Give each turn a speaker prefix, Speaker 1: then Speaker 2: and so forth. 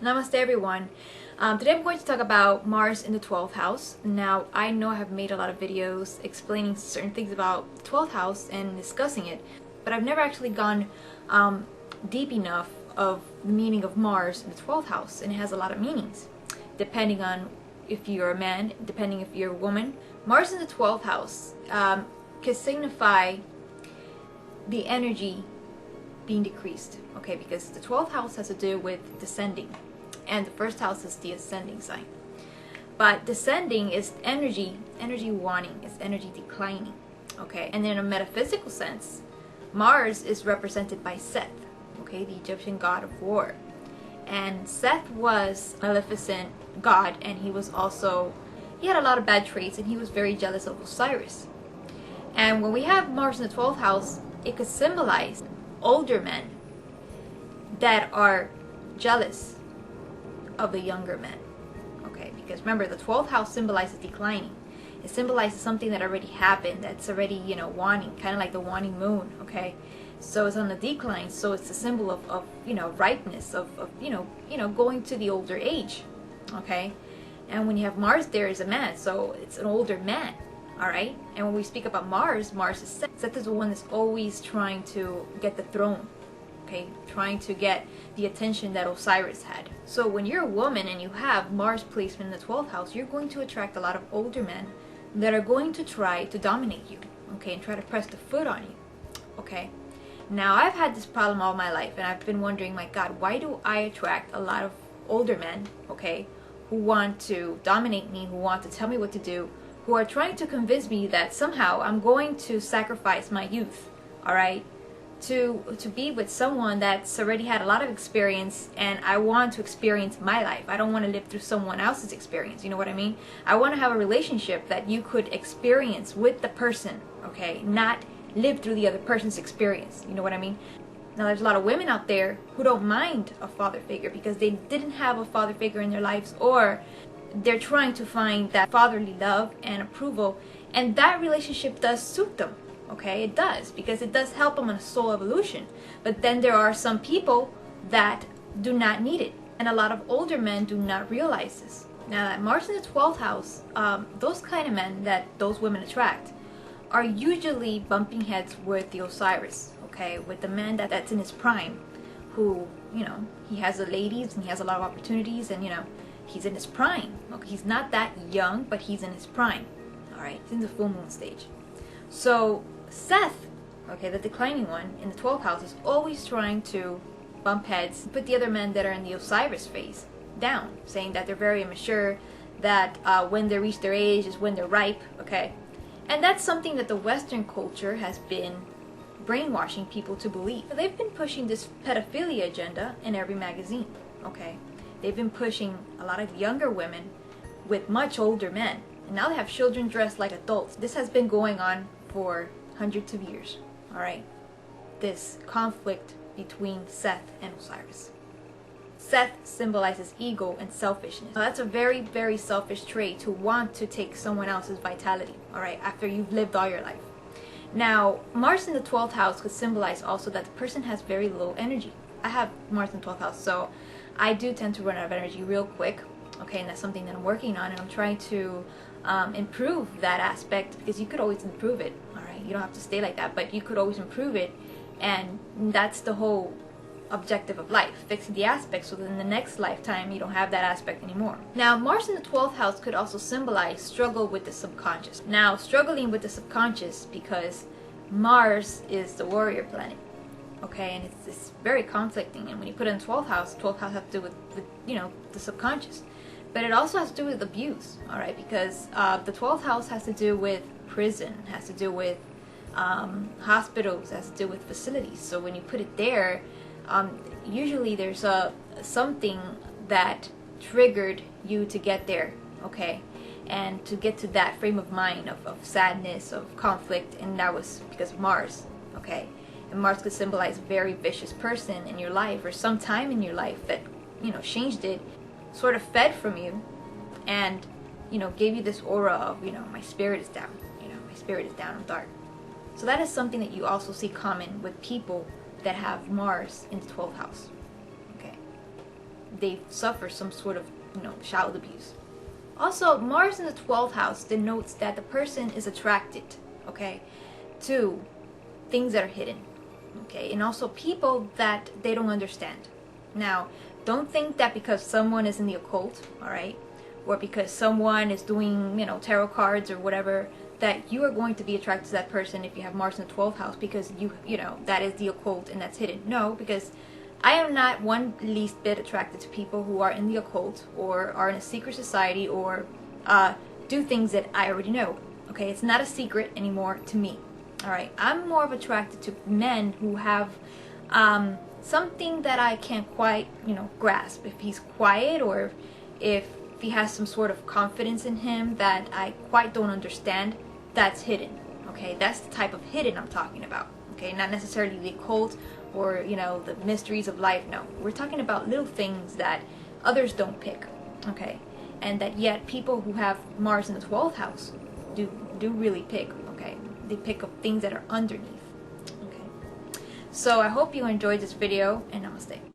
Speaker 1: Namaste everyone. Today I'm going to talk about Mars in the 12th house. Now I know I have made a lot of videos explaining certain things about the 12th house and discussing it, but I've never actually gone deep enough of the meaning of Mars in the 12th house, and it has a lot of meanings depending on if you're a man, depending if you're a woman. Mars in the 12th house can signify the energy being decreased, okay, because the 12th house has to do with descending and the first house is the ascending sign. But descending is energy wanting, it's energy declining, okay. And in a metaphysical sense, Mars is represented by Seth, okay, the Egyptian god of war. And Seth was a maleficent god, and he had a lot of bad traits, and he was very jealous of Osiris. And when we have Mars in the 12th house, it could symbolize older men that are jealous of the younger men, okay, because remember the 12th house symbolizes declining. It symbolizes something that already happened, that's already, waning, kind of like the waning moon, okay. So it's on the decline, so it's a symbol of ripeness, of going to the older age, okay. And when you have Mars there is a man, so it's an older man, all right. And when we speak about Mars, Mars is Seth. Seth is the one that's always trying to get the throne, okay, trying to get the attention that Osiris had. So when you're a woman and you have Mars placement in the 12th house, you're going to attract a lot of older men that are going to try to dominate you, okay, and try to press the foot on you, okay. Now I've had this problem all my life, and I've been wondering, my God, why do I attract a lot of older men, okay, who want to dominate me, who want to tell me what to do, who are trying to convince me that somehow I'm going to sacrifice my youth, all right, to be with someone that's already had a lot of experience, and I want to experience my life. I don't want to live through someone else's experience, you know what I mean? I want to have a relationship that you could experience with the person, okay, not live through the other person's experience, you know what I mean? Now there's a lot of women out there who don't mind a father figure because they didn't have a father figure in their lives, or they're trying to find that fatherly love and approval, and that relationship does suit them. Okay, it does, because it does help them on a soul evolution. But then there are some people that do not need it, and a lot of older men do not realize this. Now that Mars in the 12th house, those kind of men that those women attract are usually bumping heads with the Osiris, okay, with the man that's in his prime, who, he has the ladies and he has a lot of opportunities, and he's in his prime. Okay, he's not that young, but he's in his prime. All right, he's in the full moon stage. So Seth, okay, the declining one in the 12th house, is always trying to bump heads, put the other men that are in the Osiris phase down, saying that they're very immature, that when they reach their age is when they're ripe, okay. And that's something that the Western culture has been brainwashing people to believe. They've been pushing this pedophilia agenda in every magazine, okay. They've been pushing a lot of younger women with much older men, and now they have children dressed like adults. This has been going on for hundreds of years, all right? This conflict between Seth and Osiris. Seth symbolizes ego and selfishness. Now, that's a very, very selfish trait, to want to take someone else's vitality, all right, after you've lived all your life. Now, Mars in the 12th house could symbolize also that the person has very low energy. I have Mars in the 12th house, so I do tend to run out of energy real quick, okay, and that's something that I'm working on, and I'm trying to improve that aspect, because you could always improve it, all right? You don't have to stay like that, but you could always improve it, and that's the whole objective of life, fixing the aspect so that in the next lifetime you don't have that aspect anymore. Now, Mars in the 12th house could also symbolize struggle with the subconscious. Now, struggling with the subconscious, because Mars is the warrior planet, okay, and it's very conflicting, and when you put it in 12th house has to do with the subconscious. But it also has to do with abuse, all right, because the 12th house has to do with prison, has to do with hospitals, has to do with facilities. So when you put it there, usually there's something that triggered you to get there, okay, and to get to that frame of mind of sadness, of conflict, and that was because of Mars, okay. And Mars could symbolize a very vicious person in your life, or some time in your life that changed it, sort of fed from you, and gave you this aura of my spirit is down, my spirit is down, I'm dark. So that is something that you also see common with people that have Mars in the 12th house. Okay. they suffer some sort of, child abuse. Also, Mars in the 12th house denotes that the person is attracted, okay, to things that are hidden, okay, and also people that they don't understand. Now, don't think that because someone is in the occult, all right, or because someone is doing, tarot cards or whatever, that you are going to be attracted to that person if you have Mars in the 12th house because that is the occult and that's hidden. No, because I am not one least bit attracted to people who are in the occult or are in a secret society or do things that I already know. Okay, it's not a secret anymore to me. All right, I'm more of attracted to men who have something that I can't quite, grasp. If he's quiet or if he has some sort of confidence in him that I quite don't understand, that's hidden. Okay, that's the type of hidden I'm talking about. Okay, not necessarily the occult or the mysteries of life. No, we're talking about little things that others don't pick. Okay, and that yet people who have Mars in the 12th house do really pick. Okay, they pick up things that are underneath. Okay, so I hope you enjoyed this video, and namaste.